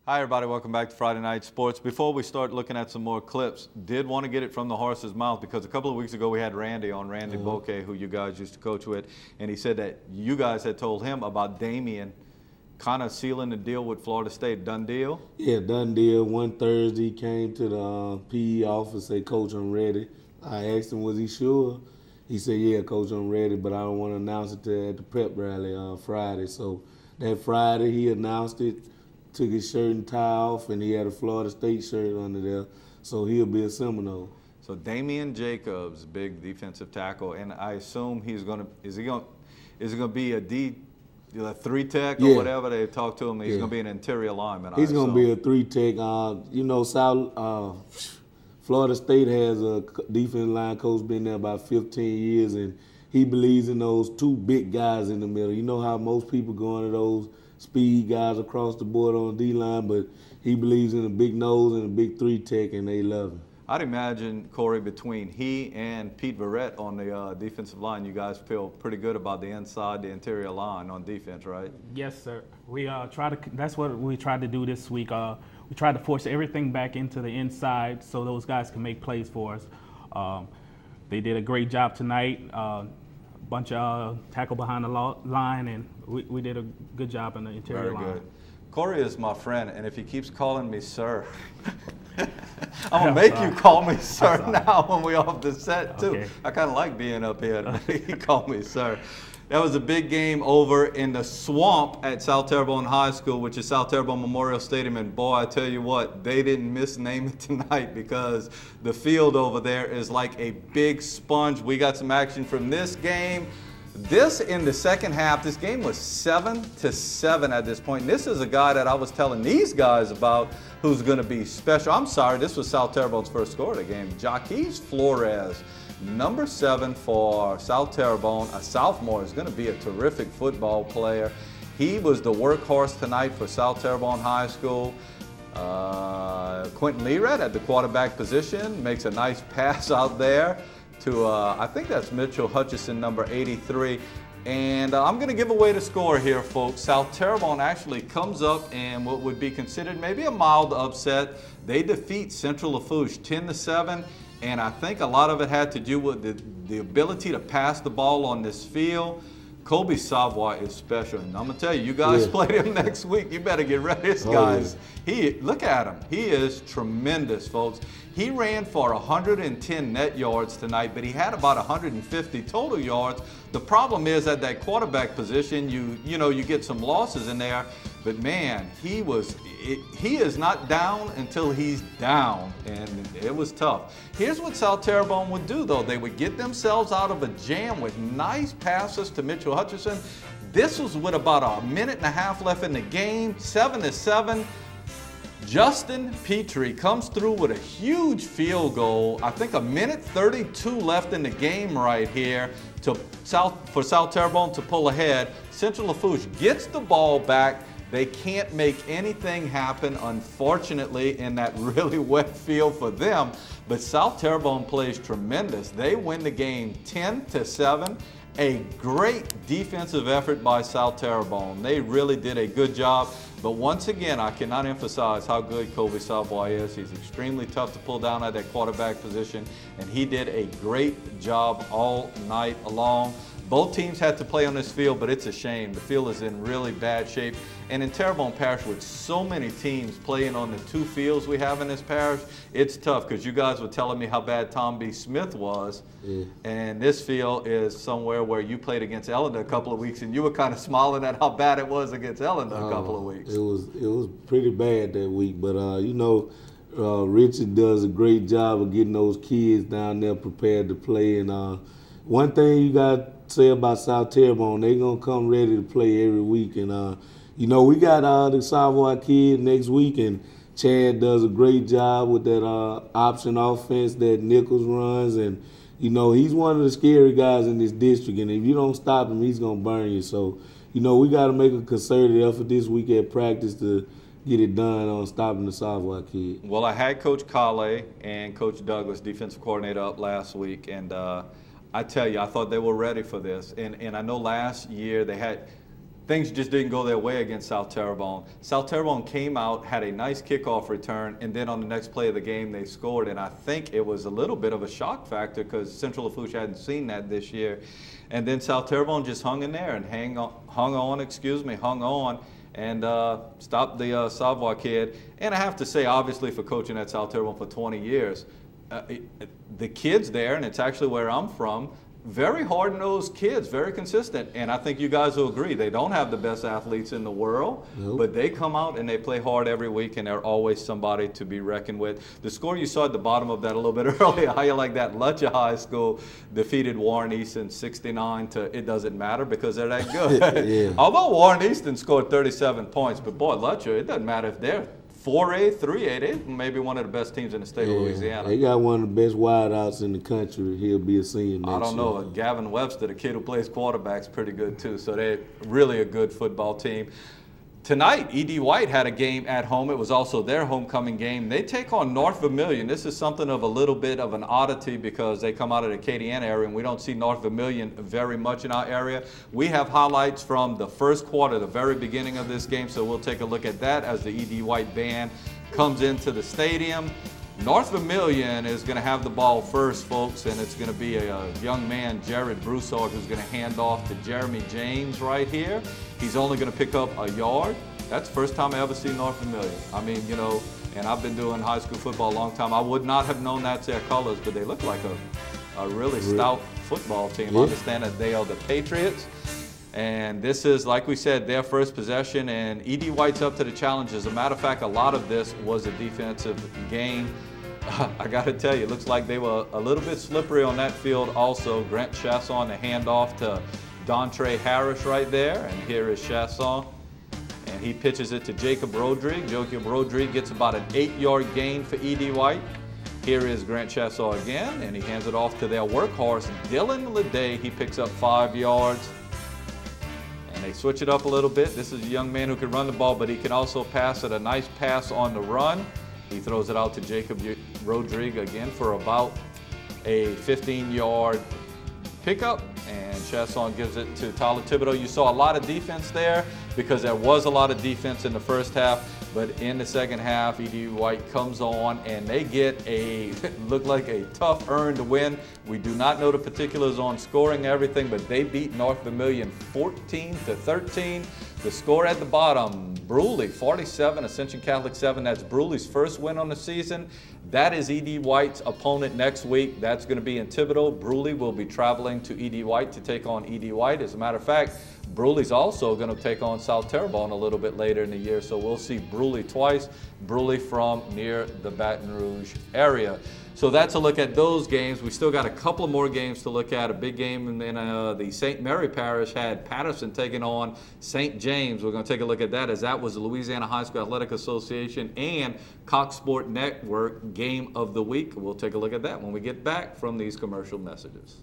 Hi, everybody. Welcome back to Friday Night Sports. Before we start looking at some more clips, did want to get it from the horse's mouth because a couple of weeks ago we had Randy on, Randy Bouquet, who you guys used to coach with, and he said that you guys had told him about Damian kind of sealing the deal with Florida State. Done deal? Yeah, done deal. One Thursday, came to the PE office, said, Coach, I'm ready. I asked him, was he sure? He said, yeah, Coach, I'm ready, but I don't want to announce it at the prep rally on Friday. So that Friday, he announced it, took his shirt and tie off, and he had a Florida State shirt under there. So he'll be a Seminole. So Damian Jacobs, big defensive tackle, and I assume he's going to, is it going to be a three tech or whatever they talk to him? He's going to be an interior lineman. He's going to be a three tech. Florida State has a defensive line coach, been there about 15 years, and he believes in those two big guys in the middle. You know how most people go into those speed guys across the board on the D-line, but he believes in a big nose and a big three tech, and they love him. I'd imagine, Corey, between he and Pete Verrett on the defensive line, you guys feel pretty good about the inside, the interior line on defense, right? Yes, sir. We that's what we tried to do this week. We tried to force everything back into the inside so those guys can make plays for us. They did a great job tonight. Bunch of tackle behind the line, and we did a good job in the interior line. Very good. Corey is my friend, and if he keeps calling me sir, I'm going to make you call me sir now when we're off the set, too. Okay. I kind of like being up here. He called me sir. That was a big game over in the swamp at South Terrebonne High School, which is South Terrebonne Memorial Stadium. And boy, I tell you what, they didn't misname it tonight because the field over there is like a big sponge. We got some action from this game. This in the second half, this game was 7-7 at this point. And this is a guy that I was telling these guys about who's going to be special. I'm sorry, this was South Terrebonne's first score of the game. Jaquez Flores, number 7 for South Terrebonne, a sophomore, is going to be a terrific football player. He was the workhorse tonight for South Terrebonne High School. Quentin Lerat at the quarterback position makes a nice pass out there to, I think that's Mitchell Hutchison, number 83. And I'm going to give away the score here, folks. South Terrebonne actually comes up in what would be considered maybe a mild upset. They defeat Central Lafourche 10-7. And I think a lot of it had to do with the ability to pass the ball on this field. Kobe Savoy is special. And I'm going to tell you, you guys play him next week. You better get ready. This guy's, look at him. He is tremendous, folks. He ran for 110 net yards tonight, but he had about 150 total yards. The problem is at that quarterback position, you get some losses in there. But man, he is not down until he's down, and it was tough. Here's what South Terrebonne would do, though. They would get themselves out of a jam with nice passes to Mitchell Hutchison. This was with about a minute and a half left in the game, 7-7. Justin Petrie comes through with a huge field goal. I think a minute 32 left in the game right here for South Terrebonne to pull ahead. Central Lafourche gets the ball back. They can't make anything happen, unfortunately, in that really wet field for them. But South Terrebonne plays tremendous. They win the game 10-7. A great defensive effort by South Terrebonne. They really did a good job. But once again, I cannot emphasize how good Kobe Savoy is. He's extremely tough to pull down at that quarterback position, and he did a great job all night long. Both teams had to play on this field, but it's a shame. The field is in really bad shape. And in Terrebonne Parish, with so many teams playing on the two fields we have in this parish, it's tough because you guys were telling me how bad Tom B. Smith was. And this field is somewhere where you played against Ellender a couple of weeks, and you were kind of smiling at how bad it was against Ellender a couple of weeks. It was pretty bad that week, but Richard does a great job of getting those kids down there prepared to play. And one thing you got to say about South Terrebonne, they're going to come ready to play every week. And, we got the Savoy kid next week, and Chad does a great job with that option offense that Nichols runs. And, he's one of the scary guys in this district. And if you don't stop him, he's going to burn you. So, we got to make a concerted effort this week at practice to get it done on stopping the Savoy kid. Well, I had Coach Kale and Coach Douglas, defensive coordinator, up last week. And I tell you, I thought they were ready for this. And I know last year they had things just didn't go their way against South Terrebonne. South Terrebonne came out, had a nice kickoff return, and then on the next play of the game, they scored. And I think it was a little bit of a shock factor because Central Lafourche hadn't seen that this year. And then South Terrebonne just hung in there and hung on, and stopped the Savoy kid. And I have to say, obviously, for coaching at South Terrebonne for 20 years, the kids there, and it's actually where I'm from, very hard-nosed kids, very consistent. And I think you guys will agree, they don't have the best athletes in the world, Nope. but they come out and they play hard every week, and they're always somebody to be reckoned with. The score you saw at the bottom of that a little bit earlier, how you like that? Lutcher High School defeated Warren Easton 69 to it doesn't matter because they're that good. Yeah. Although Warren Easton scored 37 points, but boy, Lutcher, it doesn't matter if they're 4A, 3A, they may be one of the best teams in the state of Louisiana. They got one of the best wideouts in the country. He'll be a senior next year. I don't know. Gavin Webster, the kid who plays quarterback's pretty good too. So they're really a good football team. Tonight, E.D. White had a game at home. It was also their homecoming game. They take on North Vermilion. This is something of a little bit of an oddity because they come out of the Acadiana area, and we don't see North Vermilion very much in our area. We have highlights from the first quarter, the very beginning of this game, so we'll take a look at that as the E.D. White band comes into the stadium. North Vermilion is going to have the ball first, folks, and it's going to be a young man, Jared Broussard, who's going to hand off to Jeremy James right here. He's only going to pick up a yard. That's the first time I ever seen North Vermilion. I mean, you know, and I've been doing high school football a long time. I would not have known that's their colors, but they look like a really stout football team. Yeah. I understand that they are the Patriots. And this is, like we said, their first possession, and E.D. White's up to the challenge. As a matter of fact, a lot of this was a defensive game. I got to tell you, it looks like they were a little bit slippery on that field also. Grant Chasson, the handoff to Dontre Harris right there, and here is Chasson. And he pitches it to Jacob Rodrigue. Jacob Rodrigue gets about an 8-yard gain for E.D. White. Here is Grant Chasson again, and he hands it off to their workhorse, Dylan Leday. He picks up 5 yards. And they switch it up a little bit. This is a young man who can run the ball, but he can also pass it. A nice pass on the run. He throws it out to Jacob Rodrigue again for about a 15-yard pickup. And Chasson gives it to Tyler Thibodeau. You saw a lot of defense there because there was a lot of defense in the first half. But in the second half, E.D. White comes on, and they get a, look like a tough earned win. We do not know the particulars on scoring everything, but they beat North Vermilion 14-13. The score at the bottom, Bruley 47, Ascension Catholic 7. That's Bruley's first win on the season. That is E.D. White's opponent next week. That's going to be in Thibodaux. Bruley will be traveling to E.D. White to take on E.D. White. As a matter of fact, Bruley's also going to take on South Terrebonne a little bit later in the year, so we'll see Bruley twice. Bruley from near the Baton Rouge area. So that's a look at those games. We still got a couple more games to look at. A big game, and then the St. Mary Parish had Patterson taking on St. James. We're going to take a look at that, as that was the Louisiana High School Athletic Association and Cox Sport Network Game of the Week. We'll take a look at that when we get back from these commercial messages.